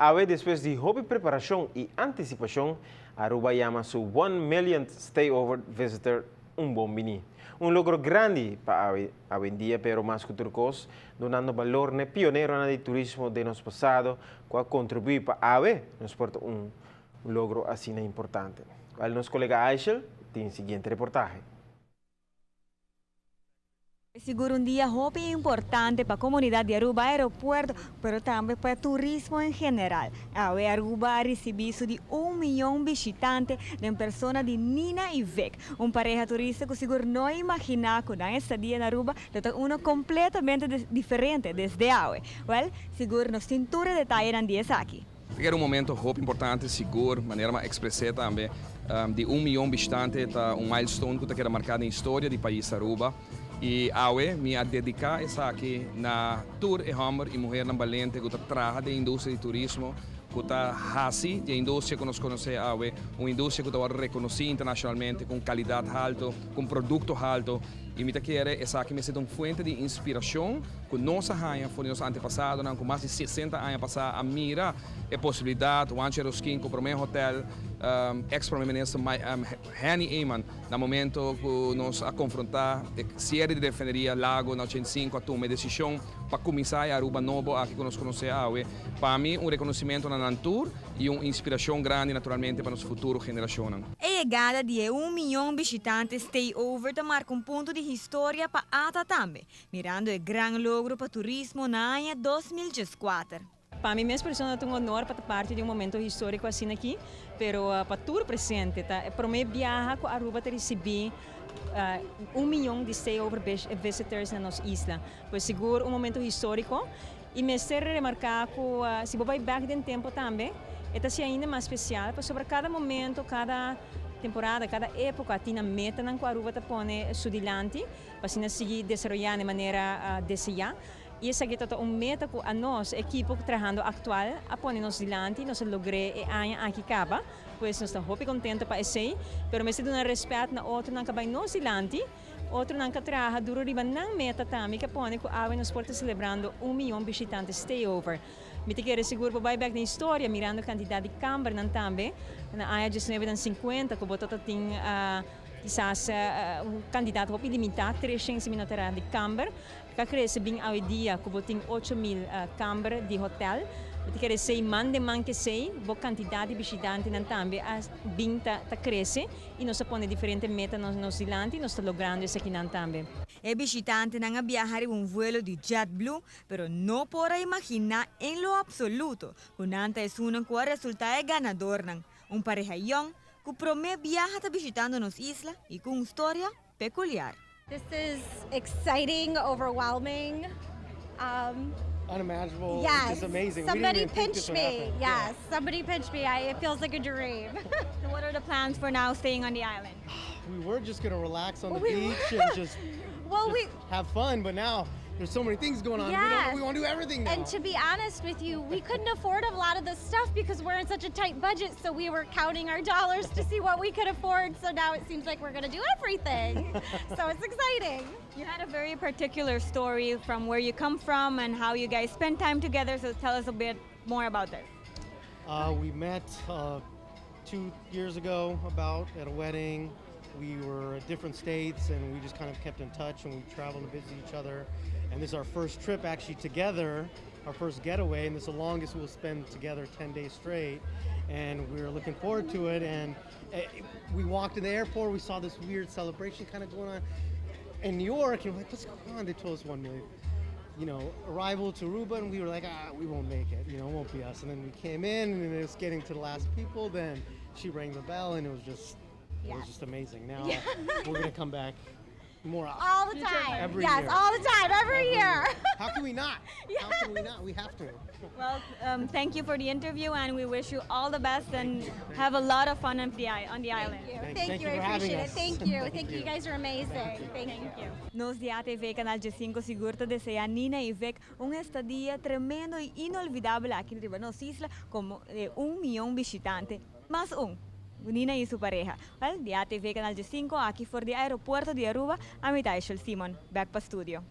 Awe, después de hobby preparación y anticipación, Aruba llama su 1 millionth stay-over visitor un bombini. Un logro grande para Awe en día, pero más que turcos, donando valor ne pionero en el turismo de nos pasado, que contribuye para Awe, nos porta un logro así importante. Al nuestro colega Aishel tiene el siguiente reportaje. Seguro un día hobby importante para la comunidad de Aruba Aeropuerto, pero también para el turismo en general. Aruba ha recibido de 1 millón de visitantes de personas de Nina y Vic, una pareja turista que seguro no imaginaba que una estadía en Aruba era uno completamente diferente desde Awe. Well, seguro nos cintura detalles en días aquí. Era um momento importante, seguro, de maneira mais expressa também, de 1 milhão de visitantes, milestone que está marcado na história do país Aruba. E Awe me a dedicar essa aqui na tour e hammer e mulher na valente que trabalha da indústria de turismo, que está assim da indústria que nós conhecemos Awe, uma indústria que está reconhecida internacionalmente com qualidade alta, com produto alto. E me querer essa aqui me ser uma fonte de inspiração que nossa rainha foi nos antepassados, com mais de 60 anos passados, a mira a possibilidade, o Anche Roskin, com o primeiro hotel, ex-primeiro-ministro Henny Eman, no momento que nós a confrontar, série de defenderia Lago, na 85, a tomar decisão para começar a Aruba Novo, aqui que nós conhecemos, para mim, reconhecimento na natura e uma inspiração grande, naturalmente, para as futuras gerações. A chegada de 1 milhão de visitantes stay over marca um ponto de história para Ata também, mirando o grande logro para o turismo na ano 2014. Para mim, mesmo é um honor para parte de um momento histórico assim aqui, mas para tudo presente, para mim, viajar com Aruba para receber 1 milhão de stay-over visitors na nossa isla. Pois seguro um momento histórico e me ser remarcar que se vai back no tempo também, é assim ainda mais especial, porque sobre cada momento, cada temporada, cada época, tem a meta na Aruba para pôr sudilante, para seguir desenvolvendo de maneira desejada. E essa é uma meta que a nós, equipe que trabalhando atual, a pôr nos dilante, nós logramos aqui acaba, pois nós estamos muito contentes para isso, mas me sinto respeito na outro não acaba nos dilante, outro não trabalha duro riba na meta também, que põe que a nós porta celebrando 1 milhão de visitantes stay over. Me te quero seguro para back na história, mirando a quantidade de câmara também, na área de 1950, que botou tem quizás um candidato que limitar 300 minutos de câmara, que cresce bem ao dia, que tem 8.000 câmaras de hotel, que cresce mais de man que sei, boa quantidade de visitantes também, bem cresce, e nós põe diferentes metas nos dilante, nós estamos logrando isso aqui também. É visitante não viajar em vuelo de JetBlue, pero não pode imaginar em lo absoluto, que Nanta é um que resulta ganador, pareja young, que promete viajar visitando nos islas e com uma história peculiar. This is exciting, overwhelming. Unimaginable. Yes. It's just amazing. Somebody pinched me. Yes, somebody pinched me. It feels like a dream. So what are the plans for now staying on the island? We were just going to relax on the beach and just have fun, but now there's so many things going on. Yes. We want to do everything now. And to be honest with you, we couldn't afford a lot of this stuff because we're in such a tight budget, so we were counting our dollars to see what we could afford, so now it seems like we're going to do everything. So it's exciting. You had a very particular story from where you come from and how you guys spend time together, so tell us a bit more about this. We met 2 years ago at a wedding. We were at different states and we just kind of kept in touch and we traveled to visit each other. And this is our first trip actually together, our first getaway, and this is the longest we'll spend together 10 days straight. And we're looking forward to it. And we walked in the airport, we saw this weird celebration kind of going on in New York, and we're like, what's going on? They told us 1 million, arrival to Aruba, and we were like, we won't make it, it won't be us. And then we came in, and it was getting to the last people, then she rang the bell, and it was just amazing. Now we're going to come back more often. All the time. Every yes, year. all the time, every year. How can we not? How can we not? We have to. Well, thank you for the interview, and we wish you all the best and have a lot of fun on the island. Thank you, I appreciate it. Thank you. Thank you, you guys are amazing. Thank you. Nos de ATV Canal G5 seguro desea Nina y Vic una estadía tremendo y inolvidable aquí en nos isla como 1 millón de visitantes, más Nina y su pareja. Well, de ATV Canal G5 aquí por el aeropuerto de Aruba, a mitad Simon, back para studio.